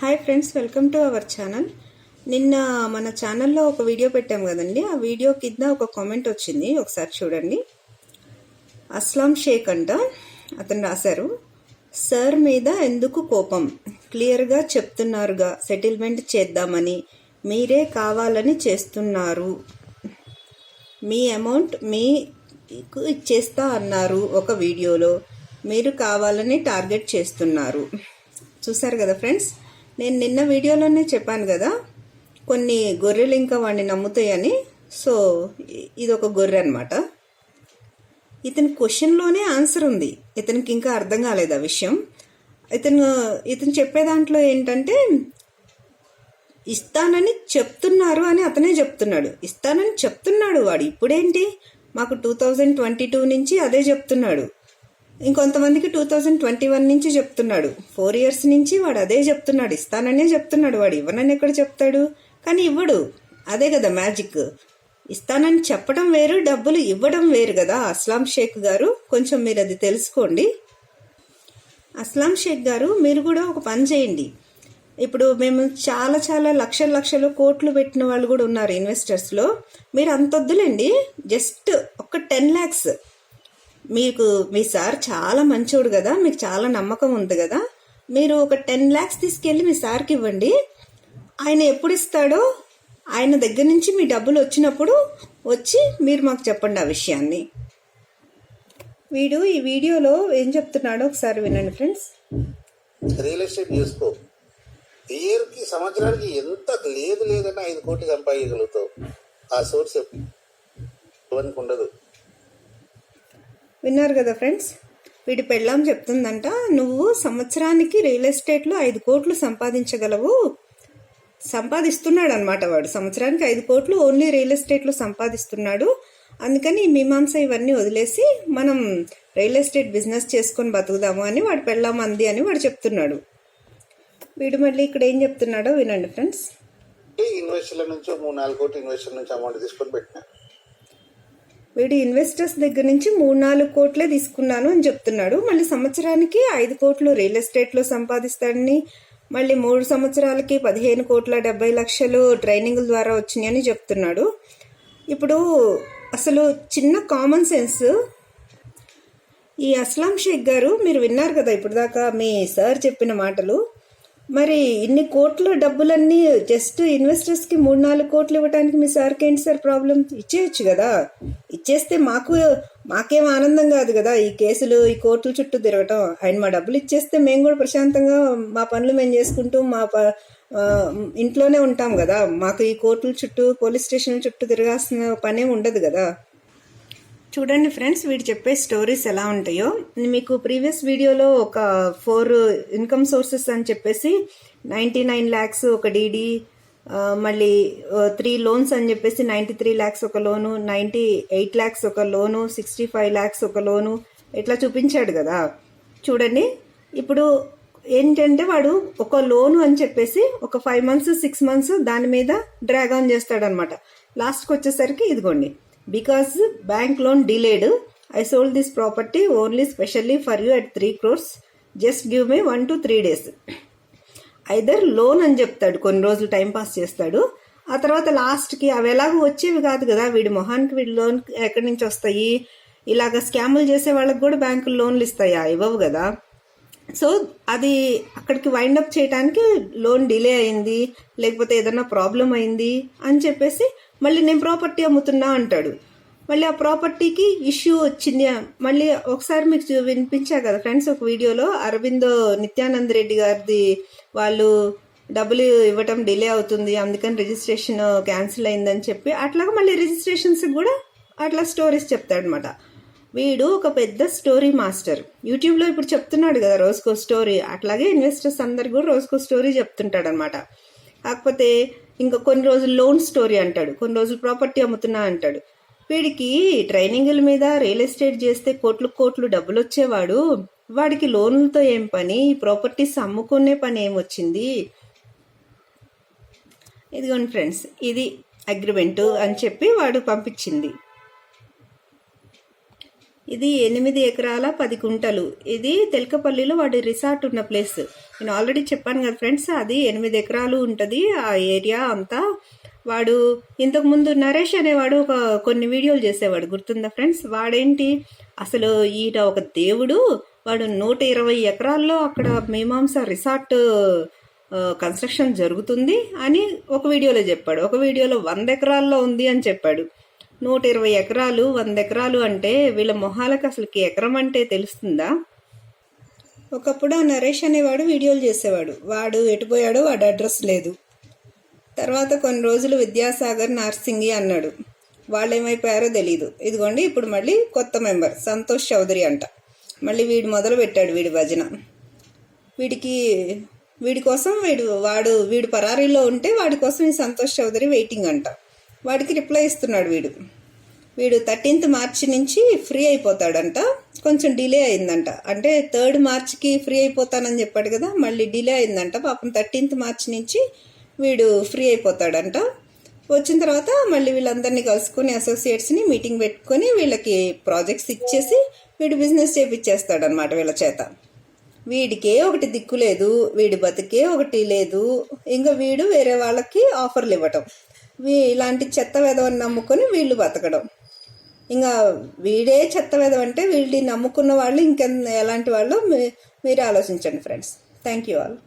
Hi friends, welcome to our channel. నిన్న మన ఛానల్లో ఒక వీడియో పెట్టాం కదండి. ఆ వీడియో కింద ఒక కామెంట్ వచ్చింది, ఒకసారి చూడండి. అస్లాం షేక్ అంట అతను రాశారు, సార్ మీద ఎందుకు కోపం, క్లియర్గా చెప్తున్నారుగా సెటిల్మెంట్ చేద్దామని, మీరే కావాలని చేస్తున్నారు, మీ అమౌంట్ మీకు ఇచ్చేస్తా అన్నారు ఒక వీడియోలో, మీరు కావాలని టార్గెట్ చేస్తున్నారు. చూసారు కదా ఫ్రెండ్స్, నేను నిన్న వీడియోలోనే చెప్పాను కదా, కొన్ని గొర్రెలు ఇంకా వాడిని నమ్ముతాయని. సో ఇది ఒక గొర్రె అనమాట. ఇతని క్వశ్చన్లోనే ఆన్సర్ ఉంది, ఇతనికి ఇంకా అర్థం కాలేదు ఆ విషయం. ఇతను చెప్పే దాంట్లో ఏంటంటే, ఇస్తానని చెప్తున్నారు అని అతనే చెప్తున్నాడు. ఇస్తానని చెప్తున్నాడు వాడు. ఇప్పుడేంటి, మాకు 2022 నుంచి అదే చెప్తున్నాడు. ఇంకొంతమందికి 2021 నుంచి చెప్తున్నాడు. 4 years నుంచి వాడు అదే చెప్తున్నాడు, ఇస్తాననే చెప్తున్నాడు. వాడు ఇవ్వనని ఎక్కడ చెప్తాడు? కానీ ఇవ్వడు. అదే కదా మ్యాజిక్. ఇస్తానని చెప్పడం వేరు, డబ్బులు ఇవ్వడం వేరు కదా. అస్లాం షేక్ గారు, కొంచెం మీరు అది తెలుసుకోండి. అస్లాం షేక్ గారు, మీరు కూడా ఒక పని చేయండి. ఇప్పుడు మేము చాలా లక్షలు కోట్లు పెట్టిన వాళ్ళు కూడా ఉన్నారు ఇన్వెస్టర్స్లో. మీరు అంత వద్దులేండి, జస్ట్ ఒక 10 lakhs. మీకు మీ సార్ చాలా మంచోడు కదా, మీకు చాలా నమ్మకం ఉంది కదా, మీరు ఒక 10 lakhs తీసుకెళ్ళి మీ సార్కి ఇవ్వండి. ఆయన ఎప్పుడు ఇస్తాడో, ఆయన దగ్గర నుంచి మీ డబ్బులు వచ్చినప్పుడు వచ్చి మీరు మాకు చెప్పండి ఆ విషయాన్ని. వీడు ఈ వీడియోలో ఏం చెప్తున్నాడో ఒకసారి వినండి ఫ్రెండ్స్. రియల్ ఎస్టేట్ చేసుకో, ఇయర్కి సంవత్సరానికి ఎంత లేదన్నా 5 కోట్లు సంపాదించగలుగుతావు. ఆ సోర్స్ ఎవరికి ఉండదు. విన్నారు కదా ఫ్రెండ్స్, వీడి పెళ్ళాం చెప్తుందంట, నువ్వు సంవత్సరానికి రియల్ ఎస్టేట్లో 5 కోట్లు సంపాదించగలవు. సంపాదిస్తున్నాడు అనమాట వాడు. సంవత్సరానికి 5 కోట్లు ఓన్లీ రియల్ ఎస్టేట్లో సంపాదిస్తున్నాడు. అందుకని ఈ మీమాంస ఇవన్నీ వదిలేసి మనం రియల్ ఎస్టేట్ బిజినెస్ చేసుకొని బతుకుదాము అని వాడు పెళ్ళాం అంది అని వాడు చెప్తున్నాడు. వీడు మళ్ళీ ఇక్కడ ఏం చెప్తున్నాడో వినండి ఫ్రెండ్స్. ఇన్వెస్టర్ల నుంచి 3-4 కోట్లు ఇన్వెస్టర్ నుంచి అమౌంట్ తీసుకొని పెట్టినా. వీడు ఇన్వెస్టర్స్ దగ్గర నుంచి 3-4 కోట్లే తీసుకున్నాను అని చెప్తున్నాడు. మళ్ళీ సంవత్సరానికి 5 కోట్లు రియల్ ఎస్టేట్లో సంపాదిస్తాడని, మళ్ళీ 3 సంవత్సరాలకి 15 కోట్ల 70 లక్షలు ట్రైనింగ్ల ద్వారా వచ్చినాయని చెప్తున్నాడు. ఇప్పుడు అసలు చిన్న కామన్ సెన్స్, ఈ అస్లాం షేక్ గారు, మీరు విన్నారు కదా ఇప్పుడు దాకా మీ సార్ చెప్పిన మాటలు. మరి ఇన్ని కోట్ల డబ్బులన్నీ జస్ట్ ఇన్వెస్టర్స్కి 3-4 కోట్లు ఇవ్వడానికి మీ సార్కి ఏంటి సార్ ప్రాబ్లం? ఇచ్చేయచ్చు కదా. ఇచ్చేస్తే మాకేం ఆనందం కాదు కదా ఈ కేసులు, ఈ కోర్టుల చుట్టూ తిరగటం. ఆయన మా డబ్బులు ఇచ్చేస్తే మేము కూడా ప్రశాంతంగా మా పనులు మేము చేసుకుంటూ ఇంట్లోనే ఉంటాం కదా. మాకు ఈ కోర్టుల చుట్టూ, పోలీస్ స్టేషన్ చుట్టూ తిరగాల్సిన పనే ఉండదు కదా. చూడండి ఫ్రెండ్స్, వీడు చెప్పే స్టోరీస్ ఎలా ఉంటాయో. మీకు ప్రీవియస్ వీడియోలో ఒక 4 ఇన్కమ్ సోర్సెస్ అని చెప్పేసి 99 lakhs ఒక డీడీ, మళ్ళీ 3 లోన్స్ అని చెప్పేసి 93 lakhs ఒక లోను, 98 lakhs ఒక లోను, 65 lakhs ఒక లోను, ఇట్లా చూపించాడు కదా. చూడండి, ఇప్పుడు ఏంటంటే వాడు ఒక లోను అని చెప్పేసి ఒక 5 months 6 months దాని మీద డ్రాగ్ ఆన్ చేస్తాడనమాట. లాస్ట్కి వచ్చేసరికి ఇదిగోండి, because bank loan delayed, I sold this property only specially for you at 3 crores, just give me 1 to 3 days. Either loan అని చెప్తాడు, కొన్ని రోజులు టైం పాస్ చేస్తాడు. ఆ తర్వాత లాస్ట్కి అవి ఎలాగో వచ్చేవి కాదు కదా వీడి మొహానికి. వీడి లోన్ ఎక్కడి నుంచి వస్తాయి? ఇలాగ స్కాములు చేసే వాళ్ళకి కూడా బ్యాంకులు లోన్లు ఇస్తాయా? ఇవ్వవు కదా. సో అది అక్కడికి వైండప్ చేయడానికి లోన్ డిలే అయింది, లేకపోతే ఏదైనా ప్రాబ్లం అయింది అని చెప్పేసి మళ్ళీ నేను ప్రాపర్టీ అమ్ముతున్నా అంటాడు. మళ్ళీ ఆ ప్రాపర్టీకి ఇష్యూ వచ్చింది. మళ్ళీ ఒకసారి మీకు వినిపించా కదా ఫ్రెండ్స్ ఒక వీడియోలో, అరవిందో నిత్యానంద్ రెడ్డి గారిది వాళ్ళు డబ్బులు ఇవ్వటం డిలే అవుతుంది, అందుకని రిజిస్ట్రేషన్ క్యాన్సిల్ అయిందని చెప్పి అట్లాగా మళ్ళీ రిజిస్ట్రేషన్స్ కూడా అట్లా స్టోరీస్ చెప్తాడనమాట. వీడు ఒక పెద్ద స్టోరీ మాస్టర్. యూట్యూబ్లో ఇప్పుడు చెప్తున్నాడు కదా రోజుకో స్టోరీ, అట్లాగే ఇన్వెస్టర్స్ అందరు కూడా రోజుకో స్టోరీ చెప్తుంటాడు అనమాట. కాకపోతే ఇంకా కొన్ని రోజులు లోన్ స్టోరీ అంటాడు, కొన్ని రోజులు ప్రాపర్టీ అమ్ముతున్నా అంటాడు. వీడికి ట్రైనింగుల మీద రియల్ ఎస్టేట్ చేస్తే కోట్లు డబ్బులు వచ్చేవాడు, వాడికి లోన్లతో ఏం పని, ప్రాపర్టీస్ అమ్ముకునే పని ఏమొచ్చింది? ఇదిగోండి ఫ్రెండ్స్, ఇది అగ్రిమెంటు అని చెప్పి వాడు పంపించింది. ఇది 8 ఎకరాల 10 గుంటలు. ఇది తెలకపల్లిలో వాడి రిసార్ట్ ఉన్న ప్లేస్. నేను ఆల్రెడీ చెప్పాను కదా ఫ్రెండ్స్, అది 8 ఎకరాలు ఉంటుంది ఆ ఏరియా అంతా. వాడు ఇంతకుముందు నరేష్ అనేవాడు కొన్ని వీడియోలు చేసేవాడు, గుర్తుందా ఫ్రెండ్స్? వాడేంటి అసలు ఈయన ఒక దేవుడు, వాడు 120 ఎకరాల్లో అక్కడ మీమాంస రిసార్ట్ కన్స్ట్రక్షన్ జరుగుతుంది అని ఒక వీడియోలో చెప్పాడు. ఒక వీడియోలో 100 ఎకరాల్లో ఉంది అని చెప్పాడు. 120 ఎకరాలు 100 ఎకరాలు అంటే వీళ్ళ మొహాలకు అసలుకి ఎకరం అంటే తెలుస్తుందా? ఒకప్పుడు ఆ నరేష్ అనేవాడు వీడియోలు చేసేవాడు. వాడు ఎటుపోయాడో వాడు అడ్రస్ లేదు. తర్వాత కొన్ని రోజులు విద్యాసాగర్ నార్సింగి అన్నాడు. వాళ్ళు ఏమైపోయారో తెలీదు. ఇదిగోండి ఇప్పుడు మళ్ళీ కొత్త మెంబర్ సంతోష్ చౌదరి అంట. మళ్ళీ వీడు మొదలు పెట్టాడు వీడి భజన. వీడి కోసం వీడు పరారీలో ఉంటే వాడి కోసం ఈ సంతోష్ చౌదరి వెయిటింగ్ అంట. వాడికి రిప్లై ఇస్తున్నాడు వీడు 13th మార్చి నుంచి ఫ్రీ అయిపోతాడంట. కొంచెం డిలే అయిందంట, అంటే 3rd మార్చికి ఫ్రీ అయిపోతానని చెప్పాడు కదా, మళ్ళీ డిలే అయిందంట. పాపం 13th మార్చి నుంచి వీడు ఫ్రీ అయిపోతాడంట. వచ్చిన తర్వాత మళ్ళీ వీళ్ళందరినీ కలుసుకొని అసోసియేట్స్ని మీటింగ్ పెట్టుకొని వీళ్ళకి ప్రాజెక్ట్స్ ఇచ్చేసి వీడు బిజినెస్ చేపించేస్తాడనమాట వీళ్ళ చేత. వీడికే ఒకటి దిక్కు లేదు, వీడి బతికే ఒకటి లేదు, ఇంకా వీడు వేరే వాళ్ళకి ఆఫర్లు ఇవ్వటం, ఇలాంటి చెత్త వెధవని నమ్ముకొని వీళ్ళు బతకడం. ఇంకా వీడే చెత్త వెధవ అంటే వీళ్ళని నమ్ముకున్న వాళ్ళు ఎలాంటి వాళ్ళు మీరే ఆలోచించండి ఫ్రెండ్స్. Thank you all.